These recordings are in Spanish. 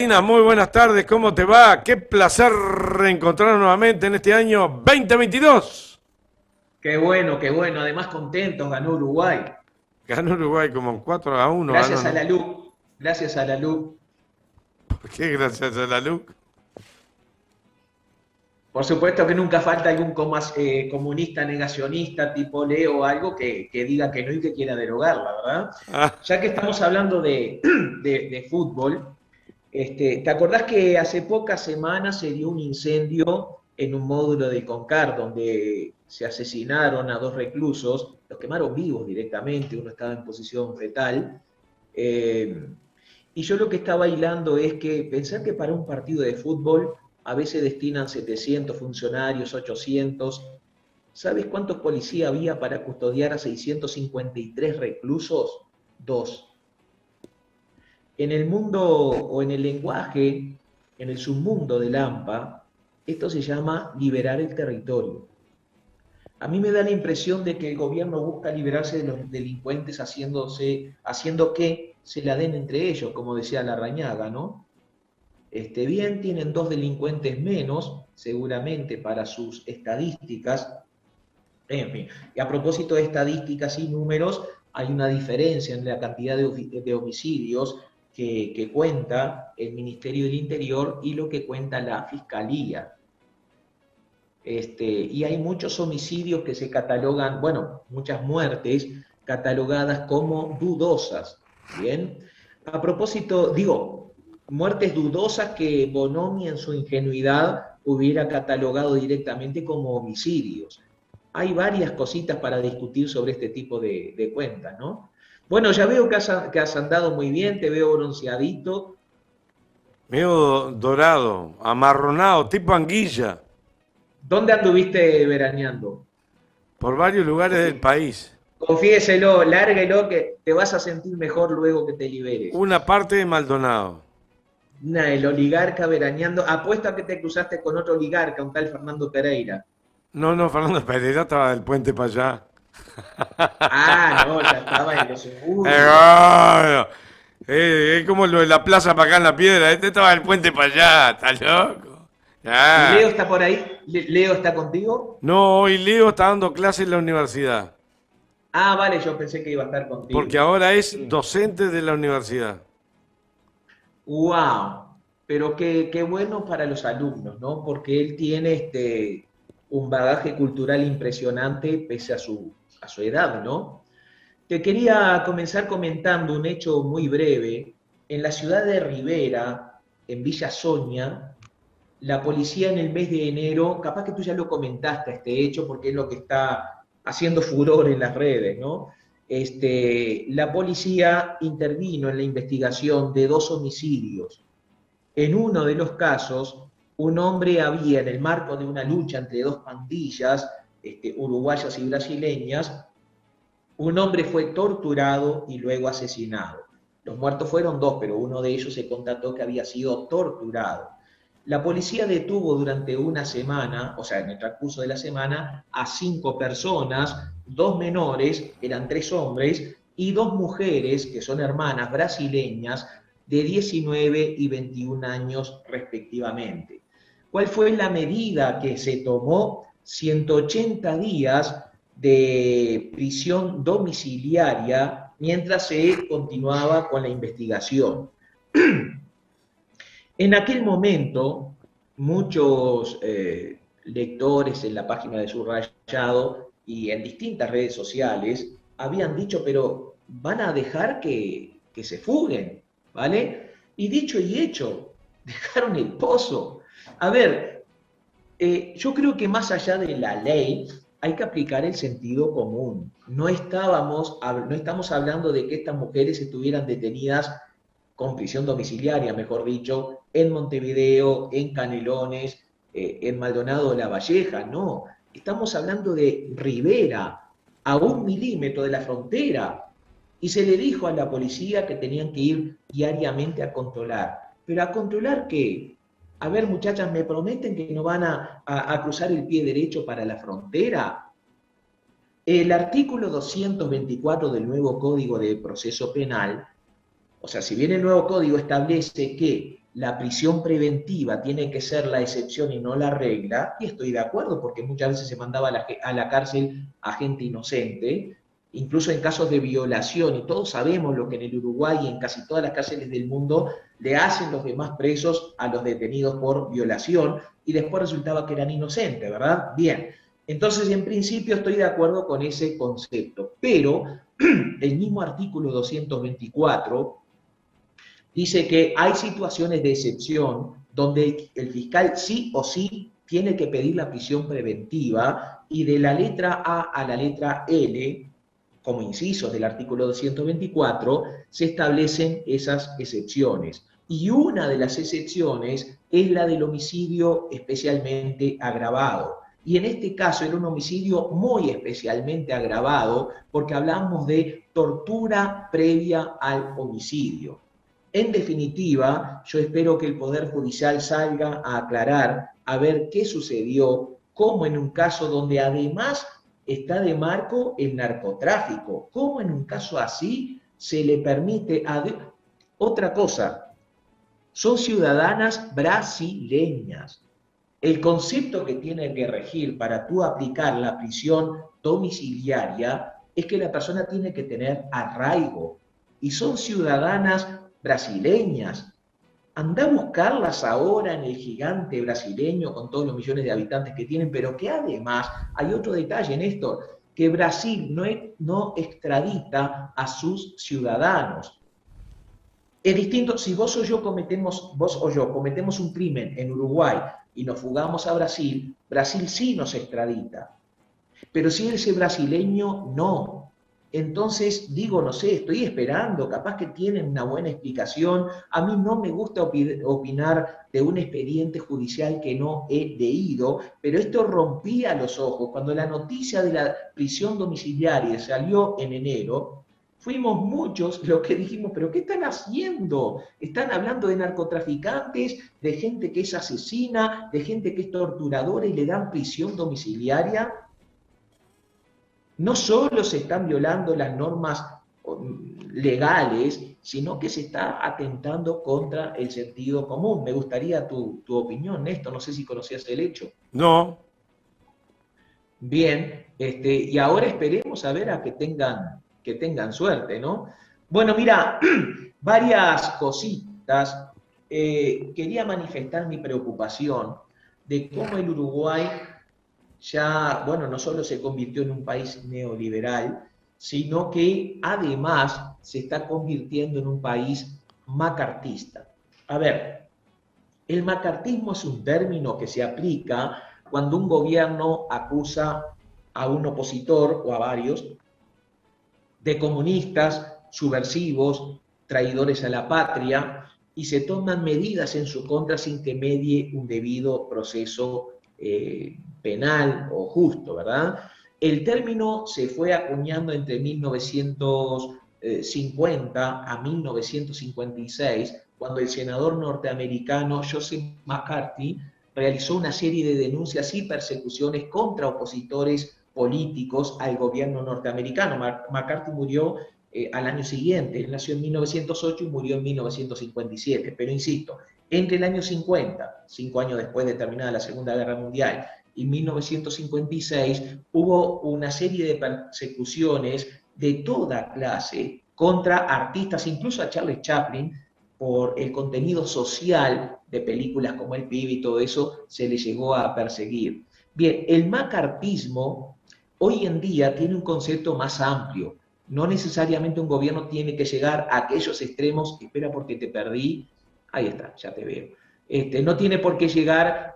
Muy buenas tardes, ¿cómo te va? Qué placer reencontrarnos nuevamente en este año 2022. Qué bueno, qué bueno. Además, contentos, ganó Uruguay. Ganó Uruguay como 4-1, ganó, Gracias a la ¿no? luz, gracias a la luz. ¿Por qué? Gracias a la luz. Por supuesto que nunca falta algún comunista negacionista tipo Leo o algo que diga que no y que quiera derogarla, ¿verdad? Ah, Ya que estamos hablando de fútbol, ¿te acordás que hace pocas semanas se dio un incendio en un módulo de Concar donde se asesinaron a dos reclusos, los quemaron vivos directamente, uno estaba en posición fetal? Eh, y yo lo que estaba hilando es que pensar que para un partido de fútbol a veces destinan 700 funcionarios, 800. ¿Sabes cuántos policías había para custodiar a 653 reclusos? Dos. En el mundo o en el lenguaje, en el submundo del AMPA, esto se llama liberar el territorio. A mí me da la impresión de que el gobierno busca liberarse de los delincuentes haciendo que se la den entre ellos, como decía Larrañaga, ¿no? Bien, tienen dos delincuentes menos, seguramente para sus estadísticas. En fin, y a propósito de estadísticas y números, hay una diferencia en la cantidad de homicidios que cuenta el Ministerio del Interior y lo que cuenta la Fiscalía. Y hay muchos homicidios que se catalogan, bueno, muchas muertes catalogadas como dudosas, ¿bien? A propósito, digo, muertes dudosas que Bonomi en su ingenuidad hubiera catalogado directamente como homicidios. Hay varias cositas para discutir sobre este tipo de cuentas, ¿no? Bueno, ya veo que has andado muy bien, te veo bronceadito. medio dorado, amarronado, tipo anguilla, ¿Dónde anduviste veraneando? por varios lugares del país. Confiéselo, lárguelo, que te vas a sentir mejor luego que te liberes. Una parte de Maldonado. El oligarca veraneando. Apuesto a que te cruzaste con otro oligarca, un tal Fernando Pereira. No, no, Fernando Pereira estaba del puente para allá. Ah, no, ya estaba en los suburbios. Bueno, es como lo de la plaza para acá en la piedra. Este estaba del puente para allá, ¿está loco? ¿Y Leo Ya. está por ahí? ¿Leo está contigo? No, hoy Leo está dando clases en la universidad, Ah, vale, yo pensé que iba a estar porque contigo. ahora es docente de la universidad. ¡Wow! Pero qué bueno para los alumnos, ¿no? Porque él tiene un bagaje cultural impresionante pese a su edad, ¿no? Te quería comenzar comentando un hecho muy breve. En la ciudad de Rivera, en Villa Soña, la policía en el mes de enero, capaz que tú ya lo comentaste este hecho porque es lo que está haciendo furor en las redes, ¿no? La policía intervino en la investigación de dos homicidios. En uno de los casos, un hombre había, en el marco de una lucha entre dos pandillas, uruguayas y brasileñas, un hombre fue torturado y luego asesinado. Los muertos fueron dos, pero uno de ellos se constató que había sido torturado. La policía detuvo durante una semana, o sea, en el transcurso de la semana, a 5 personas, dos menores, eran 3 hombres, y dos mujeres, que son hermanas brasileñas, de 19 y 21 años respectivamente. ¿Cuál fue la medida que se tomó? 180 días de prisión domiciliaria mientras se continuaba con la investigación. En aquel momento, muchos lectores en la página de Subrayado y en distintas redes sociales habían dicho, pero van a dejar que se fuguen, ¿vale? Y dicho y hecho, dejaron el pozo. A ver, yo creo que más allá de la ley hay que aplicar el sentido común. No estamos hablando de que estas mujeres estuvieran detenidas con prisión domiciliaria, mejor dicho, en Montevideo, en Canelones, en Maldonado de la Valleja, no. Estamos hablando de Rivera, a 1 milímetro de la frontera. Y se le dijo a la policía que tenían que ir diariamente a controlar. ¿Pero a controlar qué? A ver, muchachas, ¿me prometen que no van a cruzar el pie derecho para la frontera? El artículo 224 del nuevo Código de Proceso Penal, o sea, si bien el nuevo código establece que la prisión preventiva tiene que ser la excepción y no la regla, y estoy de acuerdo, porque muchas veces se mandaba a la cárcel a gente inocente, incluso en casos de violación, y todos sabemos lo que en el Uruguay y en casi todas las cárceles del mundo le hacen los demás presos a los detenidos por violación, y después resultaba que eran inocentes, ¿verdad? Bien, entonces en principio estoy de acuerdo con ese concepto, pero el mismo artículo 224 dice que hay situaciones de excepción donde el fiscal sí o sí tiene que pedir la prisión preventiva, y de la letra A a la letra L, como incisos del artículo 224, se establecen esas excepciones. Y una de las excepciones es la del homicidio especialmente agravado. Y en este caso era un homicidio muy especialmente agravado porque hablamos de tortura previa al homicidio. En definitiva, yo espero que el Poder Judicial salga a aclarar, a ver qué sucedió, cómo en un caso donde además está de marco el narcotráfico, cómo en un caso así se le permite otra cosa, son ciudadanas brasileñas. El concepto que tiene que regir para tú aplicar la prisión domiciliaria es que la persona tiene que tener arraigo, y son ciudadanas brasileñas. Anda a buscarlas ahora en el gigante brasileño con todos los millones de habitantes que tienen, pero que además hay otro detalle, Néstor, que Brasil no extradita a sus ciudadanos. Es distinto si vos o yo cometemos un crimen en Uruguay y nos fugamos a Brasil, Brasil sí nos extradita. Pero si ese brasileño no. Entonces, digo, no sé, estoy esperando, capaz que tienen una buena explicación. A mí no me gusta opinar de un expediente judicial que no he leído, pero esto rompía los ojos. Cuando la noticia de la prisión domiciliaria salió en enero, fuimos muchos los que dijimos, pero ¿qué están haciendo? Están hablando de narcotraficantes, de gente que es asesina, de gente que es torturadora y le dan prisión domiciliaria. No solo se están violando las normas legales, sino que se está atentando contra el sentido común. Me gustaría tu opinión, Néstor, no sé si conocías el hecho. No. Bien, y ahora esperemos a ver a que tengan suerte, ¿no? Bueno, mira, varias cositas. Quería manifestar mi preocupación de cómo el Uruguay ya, bueno, no solo se convirtió en un país neoliberal, sino que además se está convirtiendo en un país macartista. A ver, el macartismo es un término que se aplica cuando un gobierno acusa a un opositor o a varios de comunistas, subversivos, traidores a la patria, y se toman medidas en su contra sin que medie un debido proceso penal o justo, ¿verdad? El término se fue acuñando entre 1950 a 1956, cuando el senador norteamericano Joseph McCarthy realizó una serie de denuncias y persecuciones contra opositores políticos al gobierno norteamericano. McCarthy murió al año siguiente, él nació en 1908 y murió en 1957, pero insisto, entre el año 50, 5 años después de terminada la Segunda Guerra Mundial, y 1956, hubo una serie de persecuciones de toda clase contra artistas, incluso a Charles Chaplin, por el contenido social de películas como El Pibe y todo eso, se le llegó a perseguir. Bien, el macartismo hoy en día tiene un concepto más amplio. No necesariamente un gobierno tiene que llegar a aquellos extremos, espera porque te perdí, ahí está, ya te veo. No tiene por qué llegar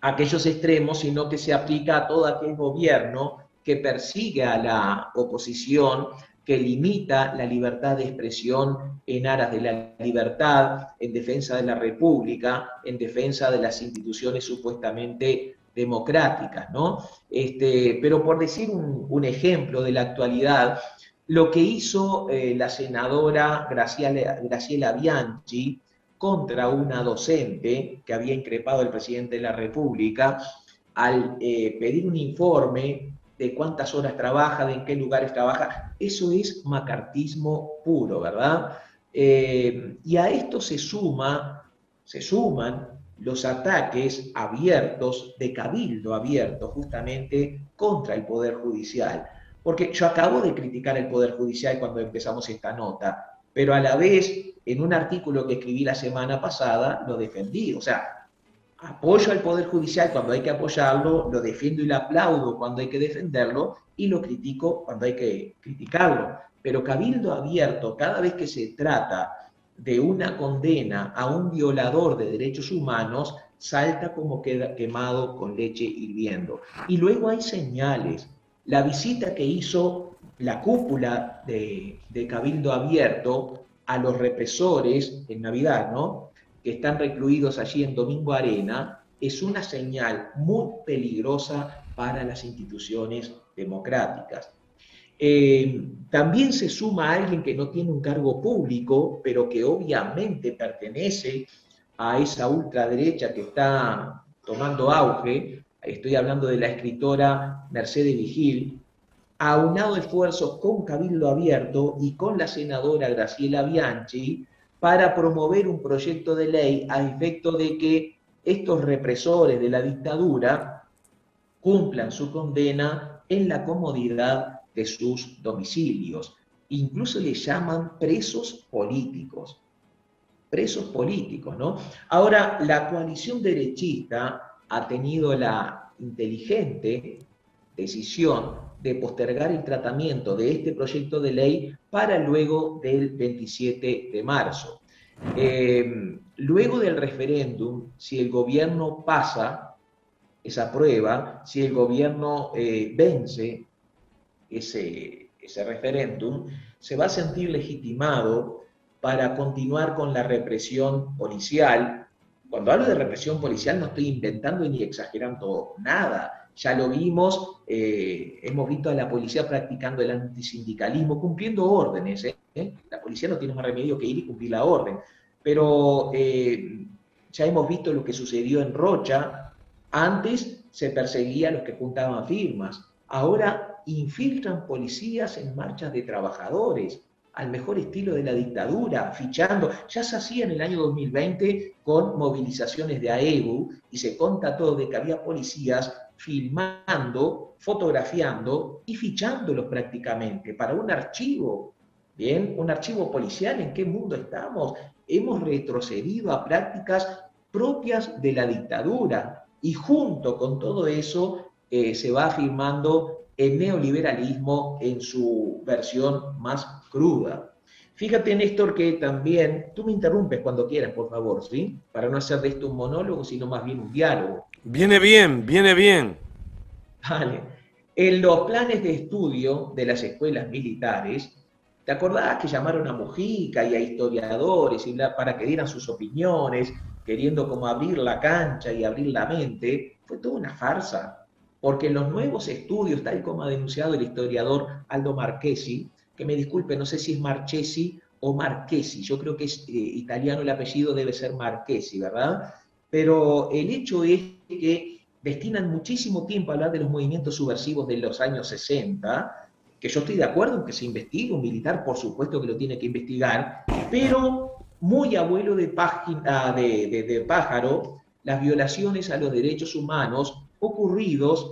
a aquellos extremos, sino que se aplica a todo aquel gobierno que persigue a la oposición, que limita la libertad de expresión en aras de la libertad, en defensa de la República, en defensa de las instituciones supuestamente democráticas, ¿no? Pero por decir un ejemplo de la actualidad, lo que hizo la senadora Graciela Bianchi contra una docente que había increpado al presidente de la República al pedir un informe de cuántas horas trabaja, de en qué lugares trabaja. Eso es macartismo puro, ¿verdad? Y a esto se suman los ataques abiertos, de cabildo abierto, justamente contra el Poder Judicial. Porque yo acabo de criticar el Poder Judicial cuando empezamos esta nota, pero a la vez, en un artículo que escribí la semana pasada, lo defendí. O sea, apoyo al Poder Judicial cuando hay que apoyarlo, lo defiendo y lo aplaudo cuando hay que defenderlo, y lo critico cuando hay que criticarlo. Pero cabildo abierto, cada vez que se trata de una condena a un violador de derechos humanos, salta como queda quemado con leche hirviendo. Y luego hay señales. La visita que hizo la cúpula de Cabildo Abierto a los represores en Navidad, ¿no?, que están recluidos allí en Domingo Arena, es una señal muy peligrosa para las instituciones democráticas. También se suma a alguien que no tiene un cargo público, pero que obviamente pertenece a esa ultraderecha que está tomando auge. Estoy hablando de la escritora Mercedes Vigil, aunado esfuerzos con Cabildo Abierto y con la senadora Graciela Bianchi para promover un proyecto de ley a efecto de que estos represores de la dictadura cumplan su condena en la comodidad de sus domicilios. Incluso le llaman presos políticos, ¿no? Ahora, la coalición derechista ha tenido la inteligente decisión de postergar el tratamiento de este proyecto de ley para luego del 27 de marzo. Luego del referéndum, si el gobierno pasa esa prueba, si el gobierno vence ese referéndum, se va a sentir legitimado para continuar con la represión policial. Cuando hablo de represión policial no estoy inventando ni exagerando nada. Ya lo vimos, hemos visto a la policía practicando el antisindicalismo, cumpliendo órdenes. La policía no tiene más remedio que ir y cumplir la orden. Pero ya hemos visto lo que sucedió en Rocha. Antes se perseguía a los que juntaban firmas. Ahora infiltran policías en marchas de trabajadores, al mejor estilo de la dictadura, fichando. Ya se hacía en el año 2020 con movilizaciones de AEBU y se constató de que había policías filmando, fotografiando y fichándolos prácticamente para un archivo. Bien, un archivo policial. ¿En qué mundo estamos? Hemos retrocedido a prácticas propias de la dictadura y junto con todo eso se va afirmando el neoliberalismo en su versión más cruda. Fíjate, Néstor, que también, tú me interrumpes cuando quieras, por favor, ¿sí? Para no hacer de esto un monólogo, sino más bien un diálogo. Viene bien, viene bien. Vale. En los planes de estudio de las escuelas militares, ¿te acordás que llamaron a Mujica y a historiadores para que dieran sus opiniones, queriendo como abrir la cancha y abrir la mente? Fue toda una farsa, porque en los nuevos estudios, tal como ha denunciado el historiador Aldo Marchesi, que me disculpe, no sé si es Marchesi o Marchesi, yo creo que es italiano el apellido, debe ser Marchesi, ¿verdad? Pero el hecho es que destinan muchísimo tiempo a hablar de los movimientos subversivos de los años 60, que yo estoy de acuerdo en que se investigue, un militar por supuesto que lo tiene que investigar, pero muy abuelo de pájaro, las violaciones a los derechos humanos ocurridas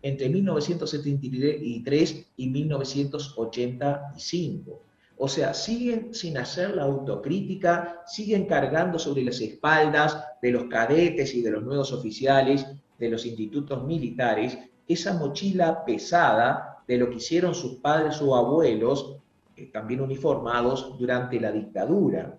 entre 1973 y 1985. O sea, siguen sin hacer la autocrítica, siguen cargando sobre las espaldas de los cadetes y de los nuevos oficiales de los institutos militares esa mochila pesada de lo que hicieron sus padres o abuelos, también uniformados, durante la dictadura.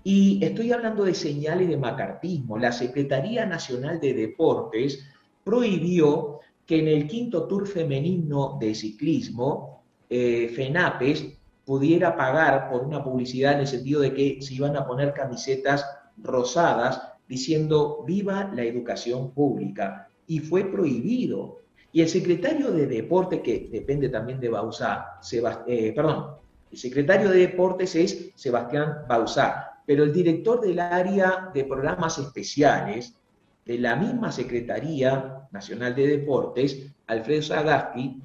Y estoy hablando de señales de macartismo. La Secretaría Nacional de Deportes prohibió que en el quinto Tour femenino de ciclismo, FENAPES pudiera pagar por una publicidad en el sentido de que se iban a poner camisetas rosadas diciendo viva la educación pública, y fue prohibido. Y el secretario de Deporte, que depende también de Bauzá, el secretario de Deportes es Sebastián Bauzá, pero el director del área de programas especiales de la misma Secretaría Nacional de Deportes, Alfredo Sagasti,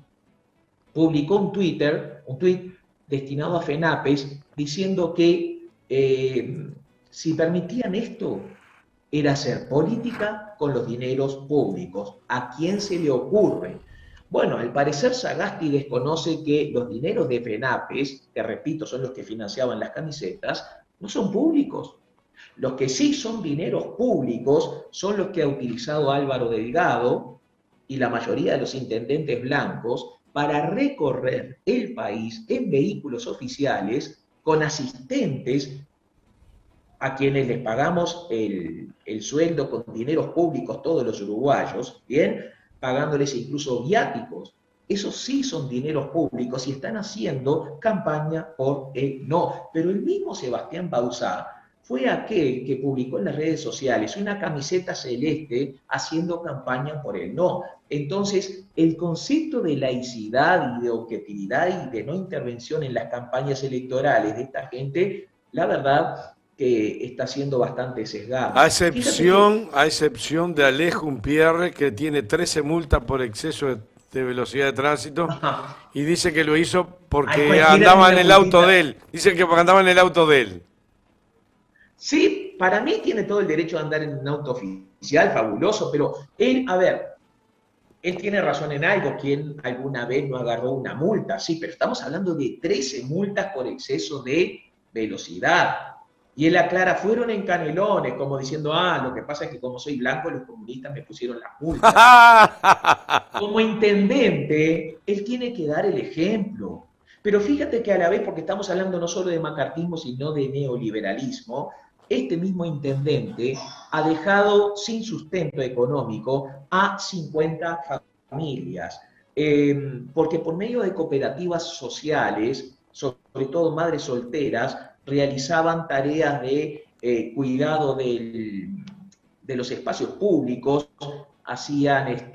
publicó un tuit destinado a FENAPES, diciendo que si permitían esto, era hacer política con los dineros públicos. ¿A quién se le ocurre? Bueno, al parecer Sagasti desconoce que los dineros de FENAPES, que repito, son los que financiaban las camisetas, no son públicos. Los que sí son dineros públicos son los que ha utilizado Álvaro Delgado y la mayoría de los intendentes blancos para recorrer el país en vehículos oficiales con asistentes a quienes les pagamos el sueldo con dineros públicos todos los uruguayos, ¿bien? Pagándoles incluso viáticos. Esos sí son dineros públicos y están haciendo campaña por el no. Pero el mismo Sebastián Bauzá fue aquel que publicó en las redes sociales una camiseta celeste haciendo campaña por el no. Entonces, el concepto de laicidad y de objetividad y de no intervención en las campañas electorales de esta gente, la verdad que está siendo bastante sesgado. A excepción de Alejo Umpierre, que tiene 13 multas por exceso de velocidad de tránsito, y dice que lo hizo porque andaba en el auto de él. Dice que porque andaba en el auto de él. Sí, para mí tiene todo el derecho a andar en un auto oficial, fabuloso, pero él, a ver, él tiene razón en algo, quien alguna vez no agarró una multa, sí, pero estamos hablando de 13 multas por exceso de velocidad. Y él aclara, fueron en Canelones, como diciendo, lo que pasa es que como soy blanco, los comunistas me pusieron las multas. Como intendente, él tiene que dar el ejemplo. Pero fíjate que a la vez, porque estamos hablando no solo de macartismo, sino de neoliberalismo, este mismo intendente ha dejado sin sustento económico a 50 familias. Porque por medio de cooperativas sociales, sobre todo madres solteras, realizaban tareas de cuidado de los espacios públicos, hacían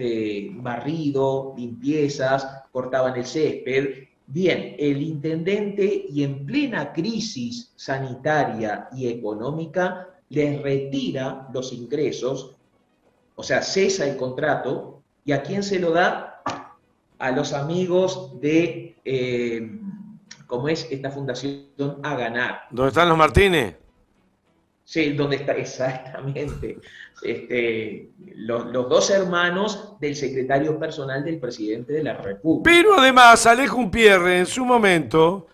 barrido, limpiezas, cortaban el césped. Bien, el intendente, y en plena crisis sanitaria y económica, les retira los ingresos, o sea, cesa el contrato, ¿y a quién se lo da? A los amigos de, ¿cómo es esta fundación? A Ganar. ¿Dónde están los Martínez? Sí, ¿dónde está? Exactamente. Los dos hermanos del secretario personal del presidente de la República. Pero además, Alejo Umpierre, en su momento,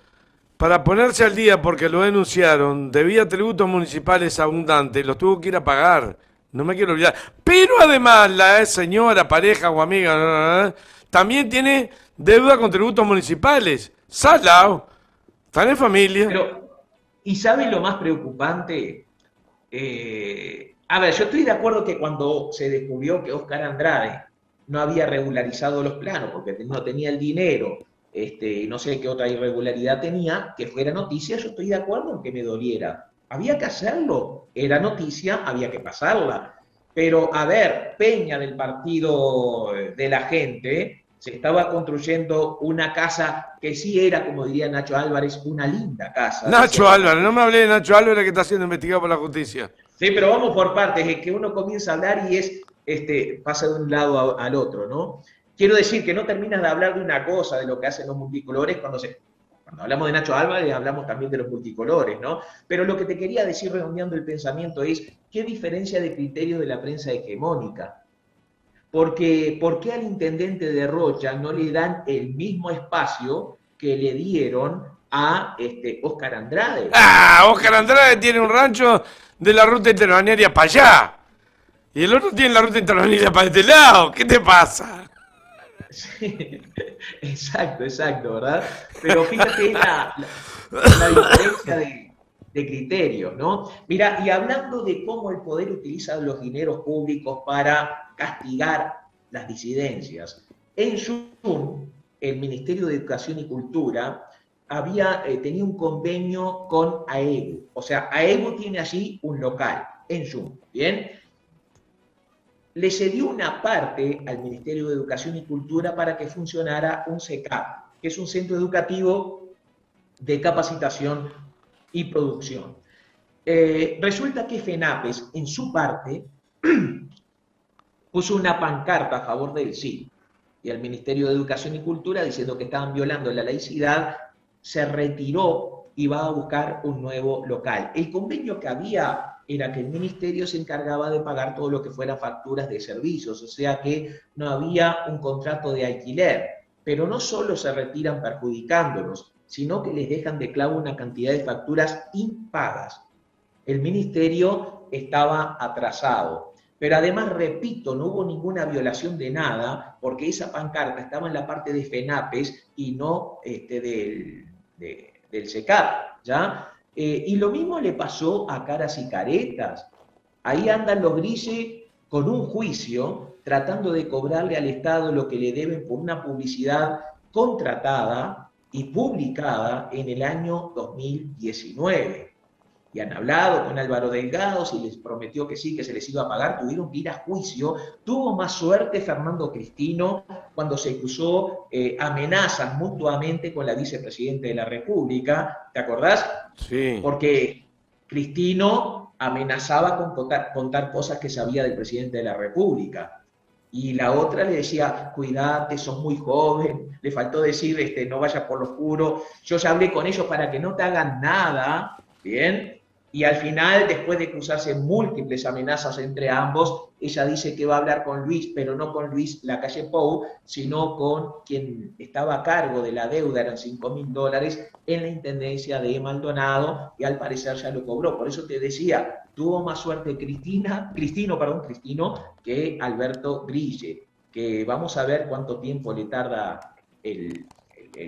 para ponerse al día, porque lo denunciaron, debía tributos municipales abundantes, los tuvo que ir a pagar. No me quiero olvidar. Pero además, la señora, pareja o amiga, también tiene deuda con tributos municipales. Salao. Están en familia. Pero, ¿y saben lo más preocupante? A ver, yo estoy de acuerdo que cuando se descubrió que Óscar Andrade no había regularizado los planos porque no tenía el dinero, no sé qué otra irregularidad tenía, que fuera noticia, yo estoy de acuerdo en que me doliera. Había que hacerlo, era noticia, había que pasarla. Pero, a ver, Peña del Partido de la Gente se estaba construyendo una casa que sí era, como diría Nacho Álvarez, una linda casa. Nacho Álvarez, no me hablé de Nacho Álvarez que está siendo investigado por la justicia. Sí, pero vamos por partes, es que uno comienza a hablar y pasa de un lado al otro, ¿no? Quiero decir que no terminas de hablar de una cosa, de lo que hacen los multicolores, cuando hablamos de Nacho Álvarez hablamos también de los multicolores, ¿no? Pero lo que te quería decir redondeando el pensamiento es, ¿qué diferencia de criterio de la prensa hegemónica? Porque, ¿por qué al intendente de Rocha no le dan el mismo espacio que le dieron a Óscar Andrade? Óscar Andrade tiene un rancho de la ruta interbalnearia para allá. Y el otro tiene la ruta interbalnearia para este lado. ¿Qué te pasa? Sí, exacto, ¿verdad? Pero fíjate la diferencia de criterios, ¿no? Mira, y hablando de cómo el poder utiliza los dineros públicos para castigar las disidencias, en Zoom, el Ministerio de Educación y Cultura tenía un convenio con AEBU. O sea, AEBU tiene allí un local en Zoom, ¿bien? Le cedió una parte al Ministerio de Educación y Cultura para que funcionara un CECAP, que es un centro educativo de capacitación y producción. Resulta que FENAPES, en su parte, puso una pancarta a favor del sí, y al Ministerio de Educación y Cultura diciendo que estaban violando la laicidad se retiró y va a buscar un nuevo local. El convenio que había era que el ministerio se encargaba de pagar todo lo que fuera facturas de servicios, o sea que no había un contrato de alquiler. Pero no solo se retiran perjudicándolos, sino que les dejan de clavo una cantidad de facturas impagas. El ministerio estaba atrasado. Pero además, repito, no hubo ninguna violación de nada, porque esa pancarta estaba en la parte de FENAPES y no del SECAP, ¿ya? Y lo mismo le pasó a Caras y Caretas. Ahí andan los grises con un juicio tratando de cobrarle al Estado lo que le deben por una publicidad contratada y publicada en el año 2019. Y han hablado con Álvaro Delgado, si les prometió que sí, que se les iba a pagar, tuvieron que ir a juicio. Tuvo más suerte Fernando Cristino cuando se cruzó amenazas mutuamente con la vicepresidenta de la República, ¿te acordás? Sí. Porque Cristino amenazaba con contar cosas que sabía del presidente de la República. Y la otra le decía, cuídate, sos muy joven, le faltó decir, no vayas por lo oscuro, yo ya hablé con ellos para que no te hagan nada, ¿bien? Y al final, después de cruzarse múltiples amenazas entre ambos, ella dice que va a hablar con Luis, pero no con Luis Lacalle Pou, sino con quien estaba a cargo de la deuda, eran $5.000, en la intendencia de Maldonado, y al parecer ya lo cobró. Por eso te decía, tuvo más suerte Cristino, que Alberto Grille, que vamos a ver cuánto tiempo le tarda el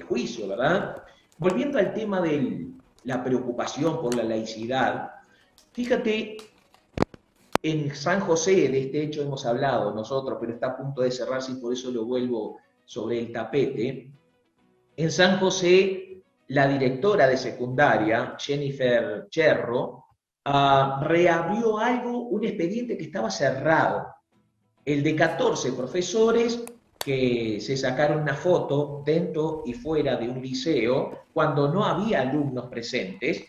juicio, ¿verdad? Volviendo al tema de la preocupación por la laicidad, fíjate, en San José de este hecho hemos hablado nosotros, pero está a punto de cerrarse y por eso lo vuelvo sobre el tapete. En San José, la directora de secundaria, Jennifer Cherro, reabrió un expediente que estaba cerrado, el de 14 profesores que se sacaron una foto dentro y fuera de un liceo cuando no había alumnos presentes.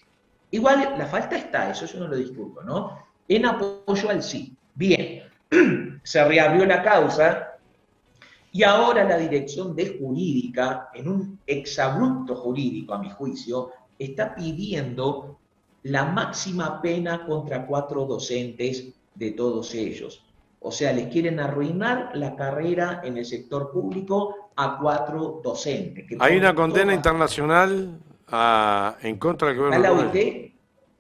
Igual la falta está, eso yo no lo discuto, ¿no? En apoyo al sí. Bien, se reabrió la causa y ahora la Dirección de Jurídica, en un exabrupto jurídico, a mi juicio, está pidiendo la máxima pena contra 4 docentes de todos ellos. O sea, les quieren arruinar la carrera en el sector público a 4 docentes. Hay una condena internacional en contra del gobierno. La OIT,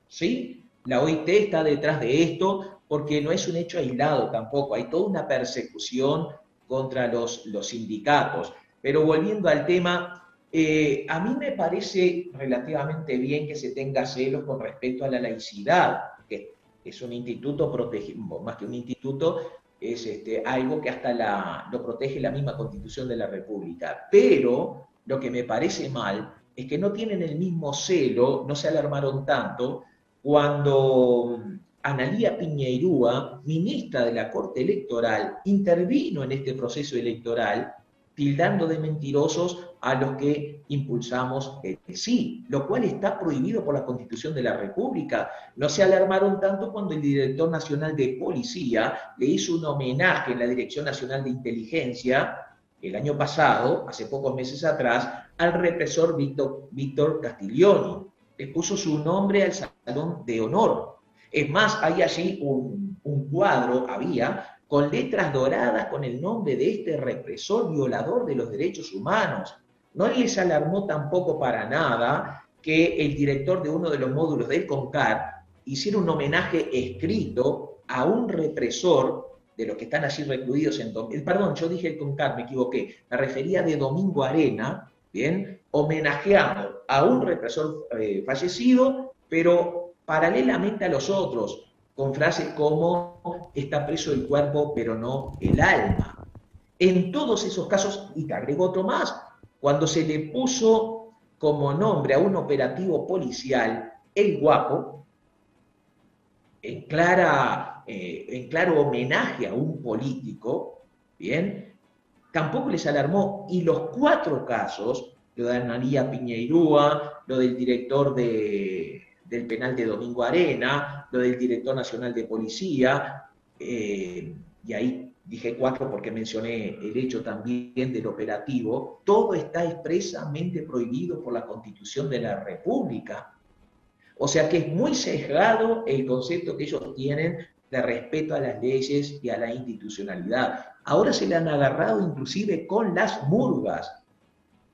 ¿sí? La OIT está detrás de esto porque no es un hecho aislado tampoco. Hay toda una persecución contra los sindicatos. Pero volviendo al tema, a mí me parece relativamente bien que se tenga celos con respecto a la laicidad, que es un instituto protegido, más que un instituto, es algo que hasta lo protege la misma Constitución de la República. Pero lo que me parece mal es que no tienen el mismo celo, no se alarmaron tanto, cuando Analía Piñeirúa, ministra de la Corte Electoral, intervino en este proceso electoral tildando de mentirosos a los que impulsamos el sí, lo cual está prohibido por la Constitución de la República. No se alarmaron tanto cuando el director nacional de policía le hizo un homenaje en la Dirección Nacional de Inteligencia el año pasado, hace pocos meses atrás, al represor Víctor Castiglioni. Le puso su nombre al Salón de Honor. Es más, hay allí un cuadro, con letras doradas con el nombre de este represor violador de los derechos humanos. No les alarmó tampoco para nada que el director de uno de los módulos del CONCAR hiciera un homenaje escrito a un represor de los que están allí recluidos perdón, yo dije el CONCAR, me equivoqué, me refería de Domingo Arena, ¿bien? Homenajeando a un represor fallecido, pero paralelamente a los otros, con frases como está preso el cuerpo pero no el alma. En todos esos casos, y te agrego otro más, cuando se le puso como nombre a un operativo policial El Guapo, en claro homenaje a un político, ¿bien? Tampoco les alarmó. Y los 4 casos, lo de Analía Piñeirúa, lo del director del penal de Domingo Arena, lo del director nacional de policía, y ahí dije 4 porque mencioné el hecho también del operativo, todo está expresamente prohibido por la Constitución de la República. O sea que es muy sesgado el concepto que ellos tienen de respeto a las leyes y a la institucionalidad. Ahora se le han agarrado inclusive con las murgas.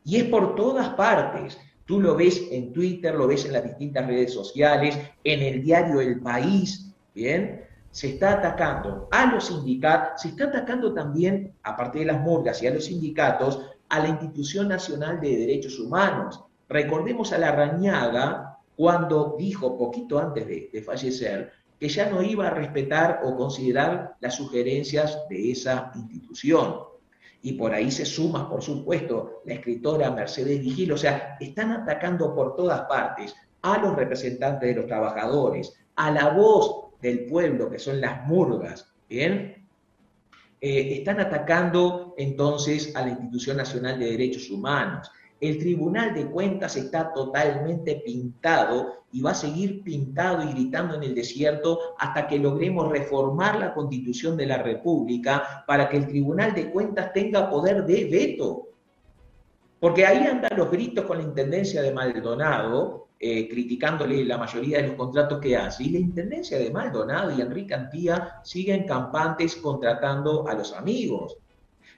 Y es por todas partes. Tú lo ves en Twitter, lo ves en las distintas redes sociales, en el diario El País, ¿bien? Se está atacando a los sindicatos, se está atacando también, aparte de las murgas y a los sindicatos, a la Institución Nacional de Derechos Humanos. Recordemos a Larrañaga cuando dijo, poquito antes de fallecer, que ya no iba a respetar o considerar las sugerencias de esa institución. Y por ahí se suma, por supuesto, la escritora Mercedes Vigil. O sea, están atacando por todas partes a los representantes de los trabajadores, a la voz del pueblo, que son las murgas, ¿bien? Están atacando entonces a la Institución Nacional de Derechos Humanos. El Tribunal de Cuentas está totalmente pintado y va a seguir pintado y gritando en el desierto hasta que logremos reformar la Constitución de la República para que el Tribunal de Cuentas tenga poder de veto. Porque ahí andan los gritos con la Intendencia de Maldonado, criticándole la mayoría de los contratos que hace. Y la Intendencia de Maldonado y Enrique Antía siguen campantes contratando a los amigos.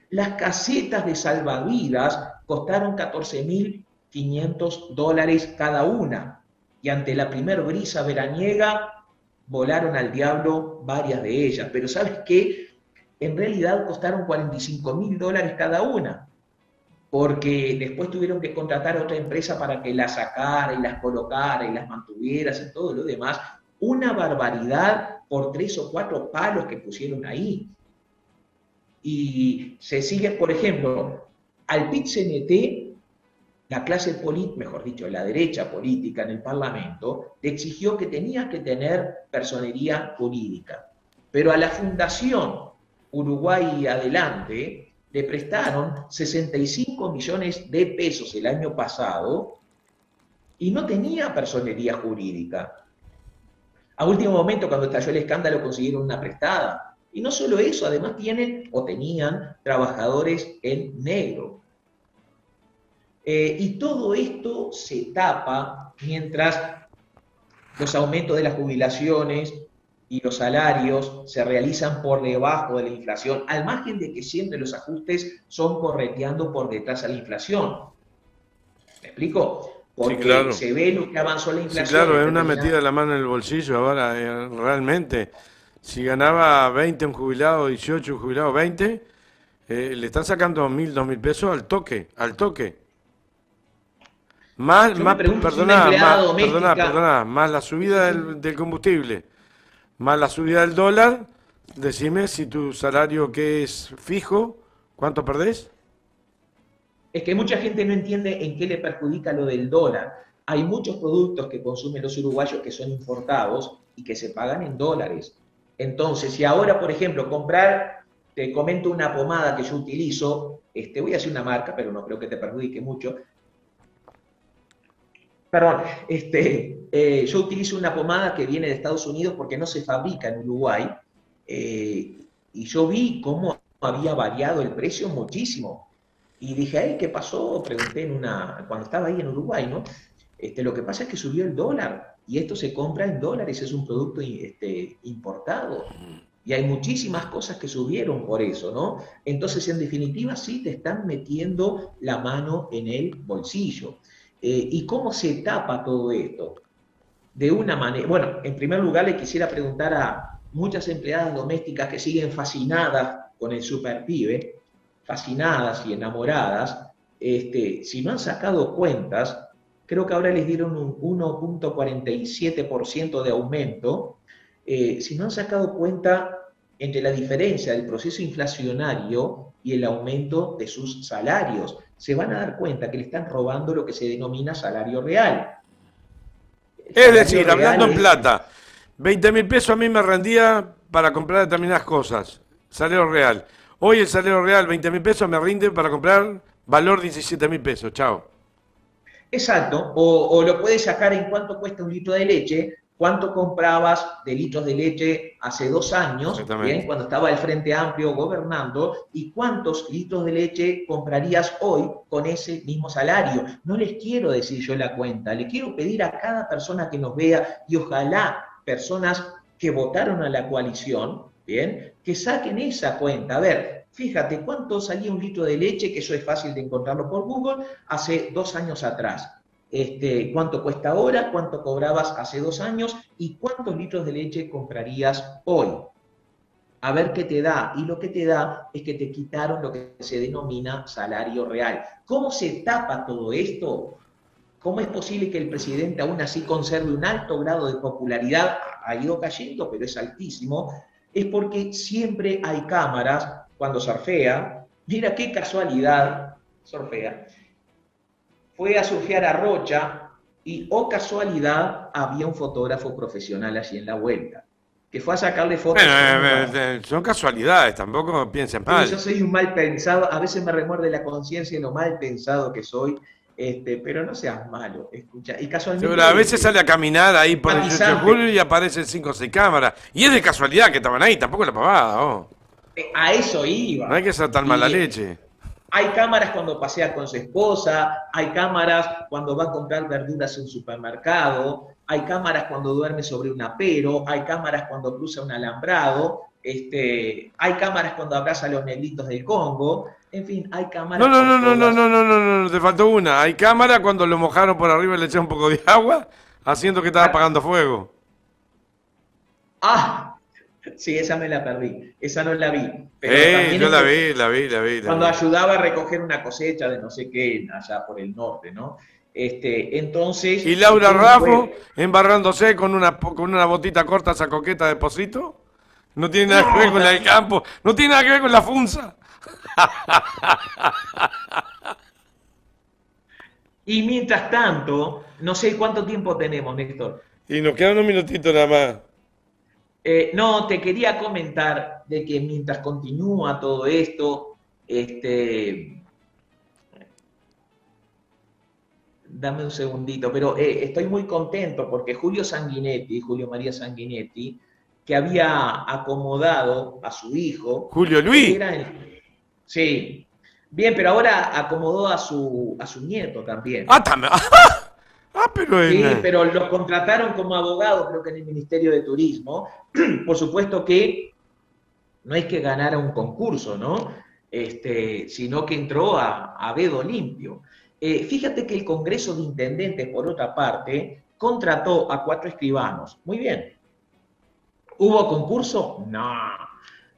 Las casetas de salvavidas costaron $14.500 cada una. Y ante la primer brisa veraniega, volaron al diablo varias de ellas. Pero ¿sabes qué? En realidad costaron $45.000 cada una. Porque después tuvieron que contratar a otra empresa para que las sacara y las colocara y las mantuviera y todo lo demás. Una barbaridad por 3 o 4 palos que pusieron ahí. Y se sigue, por ejemplo, al PIT-CNT, la clase política, mejor dicho, la derecha política en el Parlamento, le exigió que tenía que tener personería jurídica. Pero a la Fundación Uruguay Adelante le prestaron 65 millones de pesos el año pasado y no tenía personería jurídica. A último momento, cuando estalló el escándalo, consiguieron una prestada. Y no solo eso, además tienen o tenían trabajadores en negro. Y todo esto se tapa mientras los aumentos de las jubilaciones y los salarios se realizan por debajo de la inflación, al margen de que siempre los ajustes son correteando por detrás a la inflación. ¿Me explico? Porque sí, claro. Se ve lo que avanzó la inflación. Sí, claro, es una metida de la mano en el bolsillo ahora, realmente. Si ganaba 20 un jubilado, 18 un jubilado, 20, le están sacando 1.000, 2.000 pesos al toque, al toque. Más la subida del combustible, más la subida del dólar. Decime, si tu salario que es fijo, ¿cuánto perdés? Es que mucha gente no entiende en qué le perjudica lo del dólar. Hay muchos productos que consumen los uruguayos que son importados y que se pagan en dólares. Entonces, si ahora, por ejemplo, te comento una pomada que yo utilizo, voy a hacer una marca, pero no creo que te perjudique mucho. Perdón, yo utilizo una pomada que viene de Estados Unidos porque no se fabrica en Uruguay, y yo vi cómo había variado el precio muchísimo. Y dije, ay, ¿qué pasó? Pregunté cuando estaba ahí en Uruguay, ¿no? Lo que pasa es que subió el dólar, y esto se compra en dólares, es un producto importado. Y hay muchísimas cosas que subieron por eso, ¿no? Entonces, en definitiva, sí te están metiendo la mano en el bolsillo. ¿Y cómo se tapa todo esto? De una manera, bueno, en primer lugar le quisiera preguntar a muchas empleadas domésticas que siguen fascinadas con el superpibe, fascinadas y enamoradas, si no han sacado cuentas, creo que ahora les dieron un 1.47% de aumento, si no han sacado cuenta entre la diferencia del proceso inflacionario y el aumento de sus salarios, se van a dar cuenta que le están robando lo que se denomina salario real. Es decir, hablando en plata, 20.000 pesos a mí me rendía para comprar determinadas cosas, salario real. Hoy el salario real, 20.000 pesos, me rinde para comprar valor 17.000 pesos, chao. Exacto, o lo puedes sacar en cuánto cuesta un litro de leche, cuánto comprabas de litros de leche hace 2 años, ¿bien? Cuando estaba el Frente Amplio gobernando, y cuántos litros de leche comprarías hoy con ese mismo salario. No les quiero decir yo la cuenta, le quiero pedir a cada persona que nos vea, y ojalá personas que votaron a la coalición, ¿bien? Que saquen esa cuenta. A ver, fíjate, ¿cuánto salía un litro de leche? Que eso es fácil de encontrarlo por Google, hace 2 años atrás. ¿Cuánto cuesta ahora? ¿Cuánto cobrabas hace 2 años? ¿Y cuántos litros de leche comprarías hoy? A ver qué te da. Y lo que te da es que te quitaron lo que se denomina salario real. ¿Cómo se tapa todo esto? ¿Cómo es posible que el presidente aún así conserve un alto grado de popularidad? Ha ido cayendo, pero es altísimo. Es porque siempre hay cámaras cuando surfea. Mira qué casualidad, surfea. Fue a surfear a Rocha y, oh casualidad, había un fotógrafo profesional allí en la vuelta, que fue a sacarle fotos. Son casualidades, tampoco piensen mal. Yo soy un mal pensado, a veces me remuerde la conciencia de lo mal pensado que soy, pero no seas malo, escucha. Y casualmente, pero a veces sale a caminar ahí por el 18 de julio y aparecen 5 o 6 cámaras. Y es de casualidad que estaban ahí, tampoco la pavada. Oh. A eso iba. No hay que ser tan mala leche. Hay cámaras cuando pasea con su esposa, hay cámaras cuando va a comprar verduras en un supermercado, hay cámaras cuando duerme sobre un apero, hay cámaras cuando cruza un alambrado, hay cámaras cuando abraza a los negritos del Congo, en fin, hay cámaras. No, te faltó una. Hay cámara cuando lo mojaron por arriba y le echaron un poco de agua, haciendo que estaba apagando fuego. Sí, esa me la perdí, esa no la vi. Pero yo la vi. Cuando ayudaba a recoger una cosecha de no sé qué, allá por el norte, ¿no? Entonces... ¿Y Laura Raffo embarrándose con una botita corta, esa coqueta de Pocito? No tiene nada que ver con el campo, no tiene nada que ver con la funza. Y mientras tanto, no sé cuánto tiempo tenemos, Néstor. Y nos quedan unos minutitos nada más. No, te quería comentar de que mientras continúa todo esto, dame un segundito, pero estoy muy contento porque Julio María Sanguinetti, que había acomodado a su hijo. Julio Luis. Sí, bien, pero ahora acomodó a su nieto también. También. Sí, pero lo contrataron como abogado, creo que en el Ministerio de Turismo. Por supuesto que no es que ganara un concurso, ¿no? Sino que entró a dedo limpio. Fíjate que el Congreso de Intendentes, por otra parte, contrató a 4 escribanos. Muy bien. ¿Hubo concurso? No.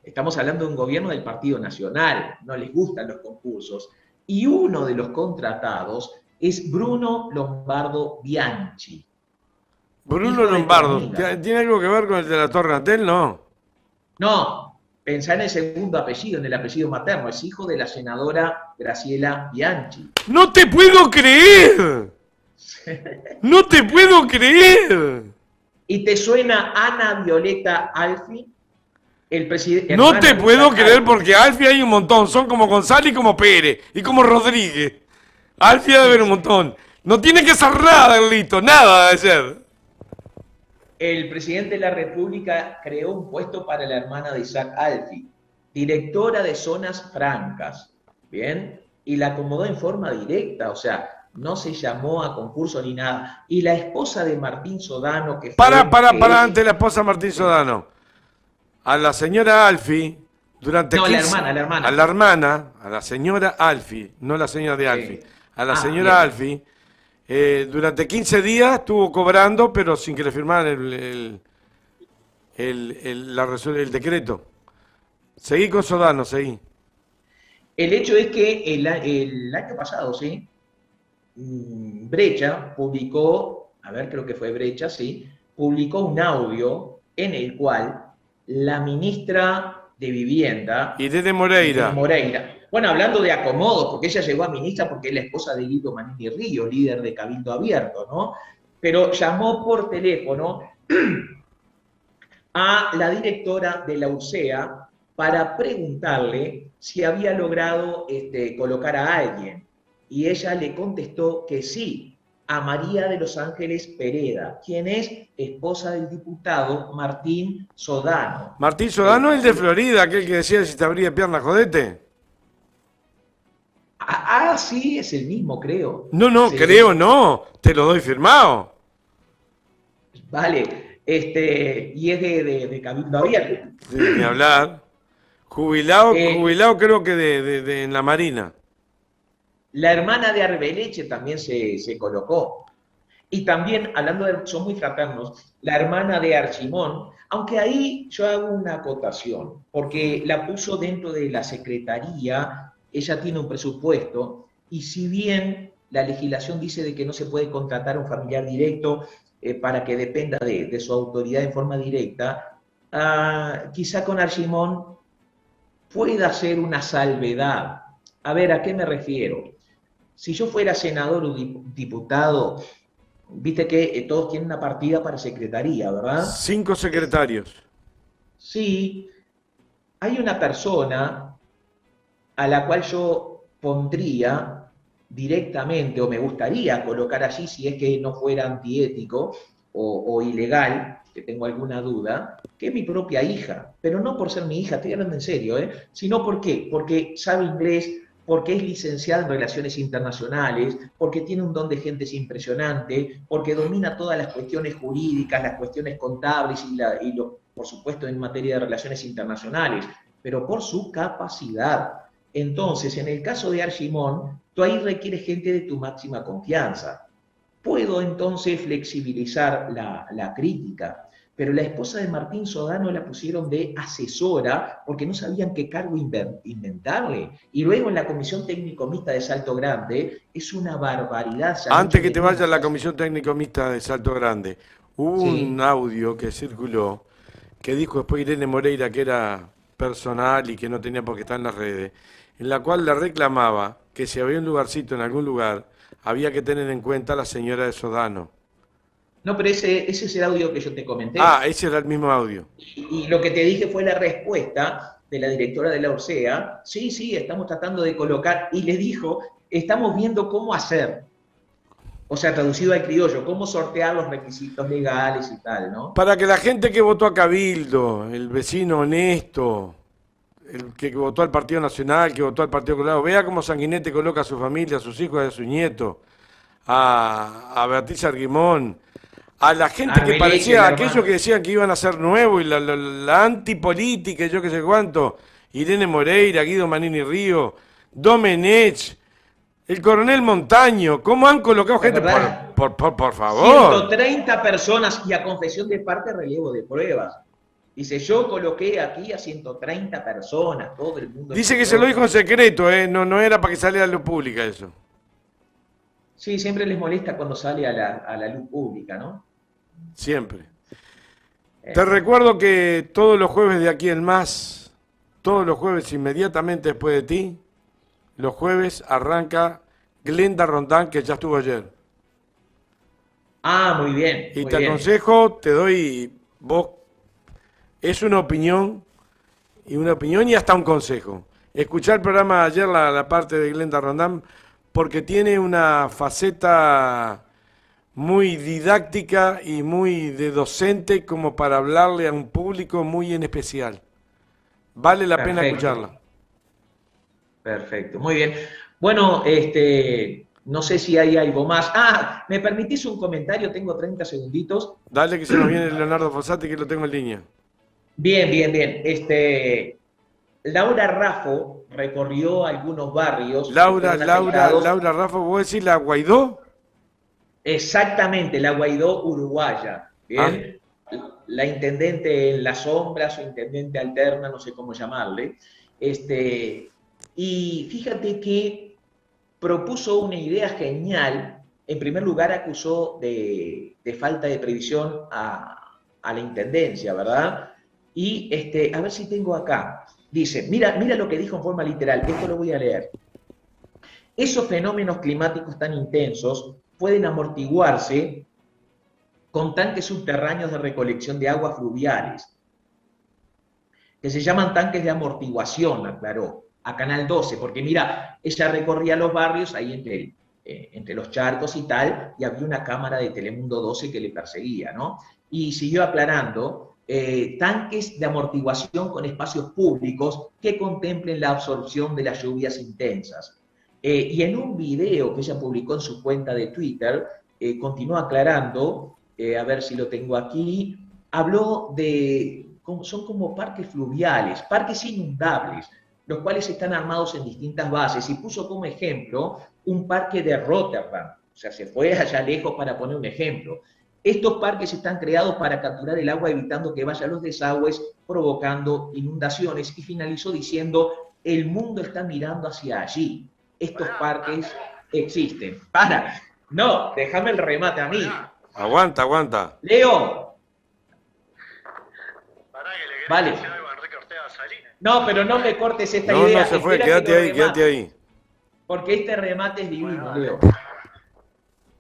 Estamos hablando de un gobierno del Partido Nacional. No les gustan los concursos. Y uno de los contratados es Bruno Lombardo Bianchi. Bruno Lombardo, ¿tiene algo que ver con el de la Torre Antel? No. No, pensá en el segundo apellido, en el apellido materno. Es hijo de la senadora Graciela Bianchi. ¡No te puedo creer! ¡No te puedo creer! ¿Y te suena Ana Violeta Alfi? No te puedo creer porque Alfi hay un montón. Son como González y como Pérez y como Rodríguez. Alfi debe haber un montón. No tiene que ser nada, Carlito, nada de ser. El presidente de la República creó un puesto para la hermana de Isaac Alfi, directora de Zonas Francas, ¿bien? Y la acomodó en forma directa, o sea, no se llamó a concurso ni nada. Y la esposa de Martín Sodano, que fue... Para, ante la esposa de Martín Sodano. A la señora Alfi, durante No, 15... la hermana. A la hermana, a la señora Alfi, no la señora de Alfi. A la señora Alfi, durante 15 días estuvo cobrando, pero sin que le firmaran el decreto. Seguí con Sodano, seguí. El hecho es que el año pasado, ¿sí? Brecha publicó, creo que fue Brecha, sí, publicó un audio en el cual la ministra de Vivienda... Irene Moreira. Bueno, hablando de acomodos, porque ella llegó a ministra porque es la esposa de Guido Manini Ríos, líder de Cabildo Abierto, ¿no? Pero llamó por teléfono a la directora de la URSEA para preguntarle si había logrado colocar a alguien. Y ella le contestó que sí, a María de los Ángeles Pereda, quien es esposa del diputado Martín Sodano. Martín Sodano, el de Florida, aquel que decía si te abría pierna, jodete. Sí, es el mismo, creo. No, no, Sí, creo no, te lo doy firmado. vale. Y es de Cabildo Abierto. Sí, ni hablar. Jubilado, Eh, jubilado creo que en la Marina. la hermana de Arbeleche también se colocó. Y también, hablando de, son muy fraternos, la hermana de Archimón, aunque ahí yo hago una acotación, porque la puso dentro de la secretaría, ella tiene un presupuesto, y si bien la legislación dice de que no se puede contratar a un familiar directo para que dependa de su autoridad en forma directa, quizá con Archimón pueda ser una salvedad. A ver, ¿a qué me refiero? Si yo fuera senador o diputado, viste que todos tienen una partida para secretaría, ¿verdad? 5 secretarios. Sí, hay una persona a la cual yo pondría directamente, o me gustaría colocar allí si es que no fuera antiético o ilegal, que tengo alguna duda, que es mi propia hija, pero no por ser mi hija, estoy hablando en serio, sino ¿por qué? Porque sabe inglés, porque es licenciada en Relaciones Internacionales, porque tiene un don de gentes impresionante, porque domina todas las cuestiones jurídicas, las cuestiones contables por supuesto en materia de relaciones internacionales, pero por su capacidad. Entonces, en el caso de Archimón, tú ahí requieres gente de tu máxima confianza. Puedo entonces flexibilizar la crítica, pero la esposa de Martín Sodano la pusieron de asesora porque no sabían qué cargo inventarle. Y luego en la Comisión Técnico Mixta de Salto Grande es una barbaridad. Se han Antes hecho que te vaya a la denuncias. Comisión Técnico Mixta de Salto Grande, hubo un Sí, audio que circuló que dijo después Irene Moreira que era personal y que no tenía por qué estar en las redes, en la cual le reclamaba que si había un lugarcito en algún lugar, había que tener en cuenta a la señora de Sodano. no, pero ese es el audio que yo te Ah, comenté. ese era el mismo audio. Y lo que te dije fue la respuesta de la directora de la Orsea. Sí, sí, estamos tratando de colocar, y le dijo, estamos viendo cómo hacer. O sea, traducido al criollo, cómo sortear los requisitos legales y tal, ¿no? Para que la gente que votó a Cabildo, el vecino honesto, el que votó al Partido Nacional, que votó al Partido Colorado, vea cómo Sanguinetti coloca a su familia, a sus hijos y a sus nietos, a Beatriz Arguimón, a la gente que Arbeleche, la parecía, aquellos que hermana. decían que iban a ser nuevos y la antipolítica y yo qué sé cuánto, Irene Moreira, Guido Manini Río, Domenech, el coronel Montaño, ¿cómo han colocado ¿Te gente? acordás? Por favor. 130 personas y a confesión de parte relevo de pruebas. Dice, yo coloqué aquí a 130 personas, todo el mundo Dice que se lo escuchó. dijo en secreto, no, no era para que saliera a la luz pública eso. Sí, siempre les molesta cuando sale a la luz pública, ¿no? Siempre. Te Eh, recuerdo que todos los jueves de aquí en más, todos los jueves inmediatamente después de ti, los jueves arranca Glenda Rondán, que ya estuvo ayer. muy bien, Y muy te bien. aconsejo, te doy, vos, es una opinión y hasta un consejo. Escuchar el programa de ayer, la parte de Glenda Rondán, porque tiene una faceta muy didáctica y muy de docente como para hablarle a un público muy en especial. Vale la pena Perfecto, escucharla. perfecto. Muy bien. Bueno, no sé si hay algo más. ¿Me permitís un comentario? Tengo 30 segunditos. Dale que se nos viene Leonardo Fossati que lo tengo en línea. Bien, bien, bien. Laura Raffo recorrió algunos barrios que fueron afectados. Laura Rafa, ¿vos decís la Guaidó? Exactamente, la Guaidó uruguaya. Ah, Bien, la intendente en las sombras o intendente alterna, no sé cómo llamarle. Y fíjate que propuso una idea genial. En primer lugar, acusó de falta de previsión a la intendencia, ¿verdad? Y a ver si tengo acá. Dice, mira, mira lo que dijo en forma literal, esto lo voy a leer. Esos fenómenos climáticos tan intensos pueden amortiguarse con tanques subterráneos de recolección de aguas fluviales, que se llaman tanques de amortiguación, aclaró, a Canal 12, porque mira, ella recorría los barrios ahí en Perú. entre los charcos y tal, y había una cámara de Telemundo 12 que le perseguía, ¿no? Y siguió aclarando, tanques de amortiguación con espacios públicos que contemplen la absorción de las lluvias intensas. Y en un video que ella publicó en su cuenta de Twitter, continúa aclarando, a ver si lo tengo aquí, habló de, son como parques fluviales, parques inundables, los cuales están armados en distintas bases, y puso como ejemplo un parque de Rotterdam, o sea, se fue allá lejos para poner un ejemplo. Estos parques están creados para capturar el agua evitando que vaya a los desagües, provocando inundaciones, y finalizó diciendo, el mundo está mirando hacia allí. Estos parques existen. No, déjame el remate a mí. Aguanta, aguanta. Leo. Vale. No, pero no me cortes esta idea. No se fue, quédate ahí. Porque este remate es divino, Leo.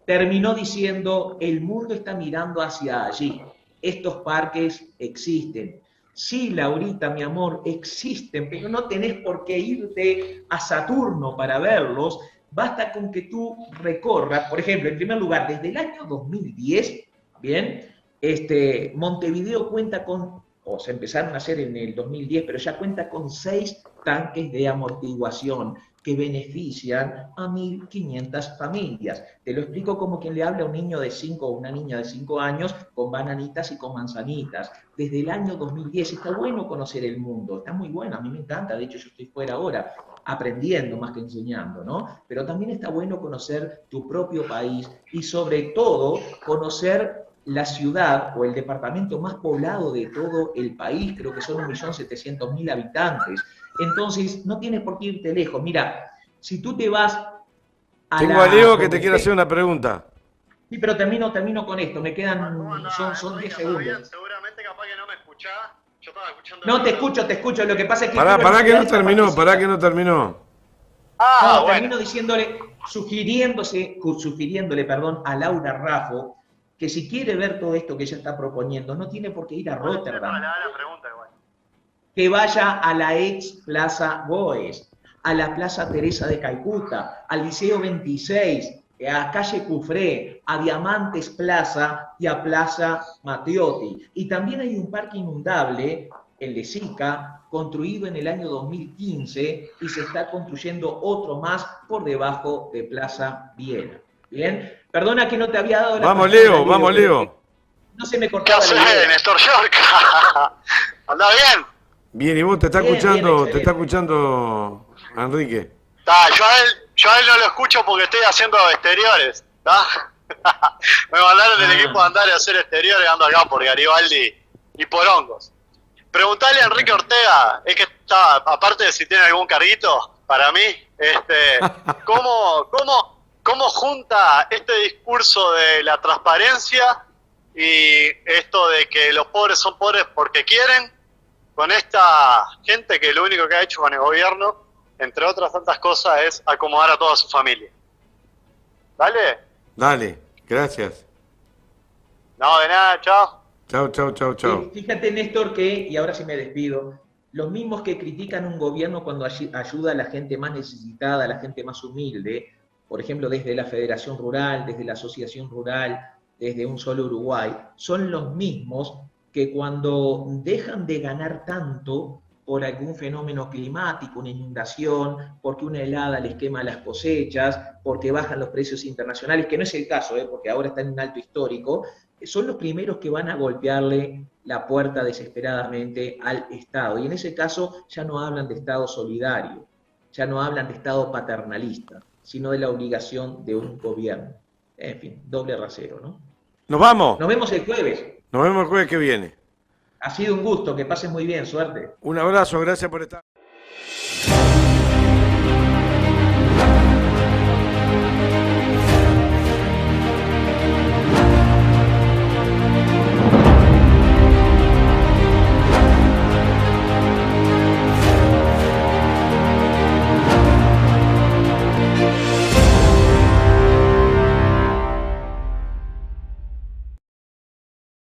Terminó diciendo, el mundo está mirando hacia allí. Estos parques existen. Sí, Laurita, mi amor, existen, pero no tenés por qué irte a Saturno para verlos. Basta con que tú recorras, por ejemplo, en primer lugar, desde el año 2010, ¿bien? Montevideo cuenta con, o se empezaron a hacer en el 2010, pero ya cuenta con 6 tanques de amortiguación que benefician a 1.500 familias. Te lo explico como quien le habla a un niño de 5 o una niña de 5 años con bananitas y con manzanitas. Desde el año 2010 está bueno conocer el mundo, está muy bueno, a mí me encanta, de hecho yo estoy fuera ahora, aprendiendo más que enseñando, ¿no? Pero también está bueno conocer tu propio país y sobre todo conocer la ciudad o el departamento más poblado de todo el país, creo que son 1.700.000 habitantes. Entonces, no tienes por qué irte lejos. Mira, si tú te vas a Tengo a Leo que te quiere hacer una pregunta. Sí, pero termino con esto. Me quedan, son 10 segundos. Seguramente capaz que no me escuchás. Yo estaba escuchando... No, te escucho. Lo que pasa es que... Pará que no terminó. No, bueno. Termino diciéndole, sugiriéndole, a Laura Raffo, que si quiere ver todo esto que ella está proponiendo, no tiene por qué ir a Rotterdam. Que vaya a la ex Plaza Goes, a la Plaza Teresa de Calcuta, al Liceo 26, a Calle Cufré, a Diamantes Plaza y a Plaza Matteotti. Y también hay un parque inundable, el de Sica, construido en el año 2015, y se está construyendo otro más por debajo de Plaza Viena. ¿Bien? Perdona que no te había dado la... Vamos, Leo. No se me cortaba. ¿Qué haces, Néstor York? ¿Andá bien? Bien, ¿y vos te está escuchando Enrique? Yo a él no lo escucho porque estoy haciendo exteriores, ¿está? Me mandaron del equipo a andar y hacer exteriores, ando acá por Garibaldi y por Hongos. Preguntale a Enrique Ortega, es que está, aparte de si tiene algún carguito para mí, ¿cómo junta este discurso de la transparencia y esto de que los pobres son pobres porque quieren, con esta gente que lo único que ha hecho con el gobierno, entre otras tantas cosas, es acomodar a toda su familia? Dale, gracias. No, de nada, chao. Chao. Fíjate, Néstor, que, y ahora sí me despido, los mismos que critican un gobierno cuando ayuda a la gente más necesitada, a la gente más humilde, por ejemplo, desde la Federación Rural, desde la Asociación Rural, desde Un Solo Uruguay, son los mismos que cuando dejan de ganar tanto por algún fenómeno climático, una inundación, porque una helada les quema las cosechas, porque bajan los precios internacionales, que no es el caso, porque ahora está en un alto histórico, son los primeros que van a golpearle la puerta desesperadamente al Estado. Y en ese caso ya no hablan de Estado solidario, ya no hablan de Estado paternalista, sino de la obligación de un gobierno. En fin, doble rasero, ¿no? Nos vamos. Nos vemos el jueves. Nos vemos el jueves que viene. Ha sido un gusto, que pases muy bien, suerte. Un abrazo, gracias por estar.